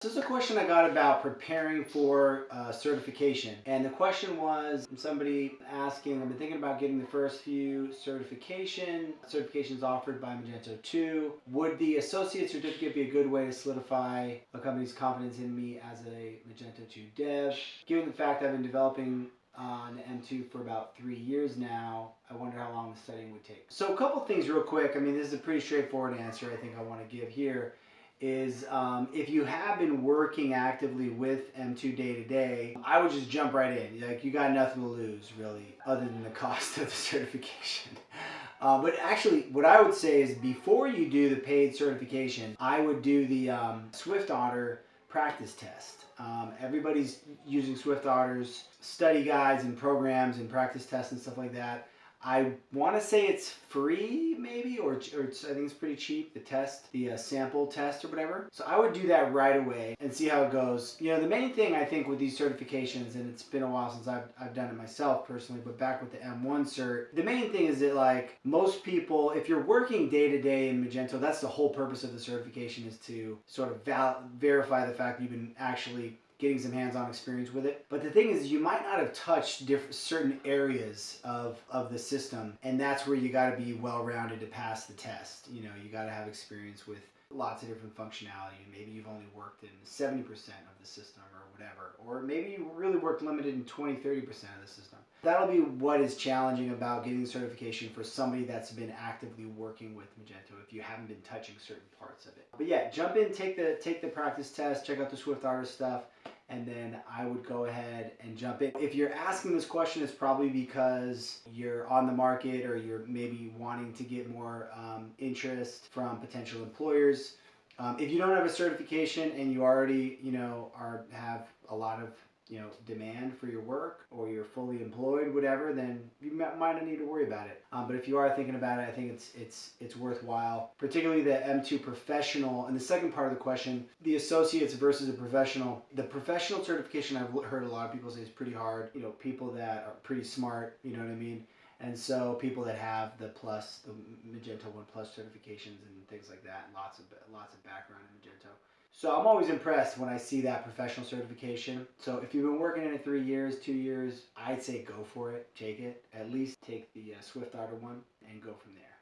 This is a question I got about preparing for certification. And the question was somebody asking, I've been thinking about getting the first few certifications offered by Magento 2. Would the associate certificate be a good way to solidify a company's confidence in me as a Magento 2 dev? Given the fact I've been developing on M2 for about 3 years now, I wonder how long the studying would take. So a couple things real quick. I mean, this is a pretty straightforward answer I think I want to give here is if you have been working actively with M2 day to day, I would just jump right in. Like, you got nothing to lose really, other than the cost of the certification. But actually, what I would say is before you do the paid certification, I would do the SwiftOtter practice test. Everybody's using SwiftOtter's study guides and programs and practice tests and stuff like that. I want to say it's free, maybe, or it's, I think it's pretty cheap. The test, the sample test or whatever. So I would do that right away and see how it goes. You know, the main thing I think with these certifications, and it's been a while since I've done it myself personally, but back with the M1 cert, the main thing is that, like, most people, if you're working day to day in Magento, that's the whole purpose of the certification, is to sort of verify the fact that you've been actually getting some hands-on experience with it. But the thing is, you might not have touched certain areas of the system, and that's where you got to be well-rounded to pass the test. You know, you got to have experience with lots of different functionality, and maybe you've only worked in 70% of the system or whatever, or maybe you really worked limited in 20-30% of the system. That'll be what is challenging about getting the certification for somebody that's been actively working with Magento, if you haven't been touching certain parts of it. But yeah, jump in, take the practice test, check out the SwiftOtter stuff, and then I would go ahead and jump in. If you're asking this question, it's probably because you're on the market, or you're maybe wanting to get more interest from potential employers. If you don't have a certification and you already, have a lot of, demand for your work, or you're fully employed, whatever, then you might not need to worry about it. But if you are thinking about it, I think it's worthwhile, particularly the M2 professional. And the second part of the question, the associates versus the professional. The professional certification, I've heard a lot of people say, is pretty hard. You know, people that are pretty smart, you know what I mean? And so people that have the Magento 1 Plus certifications and things like that, and lots of background in Magento. So I'm always impressed when I see that professional certification. So if you've been working in it 3 years, 2 years, I'd say go for it, take it. At least take the SwiftOtter one and go from there.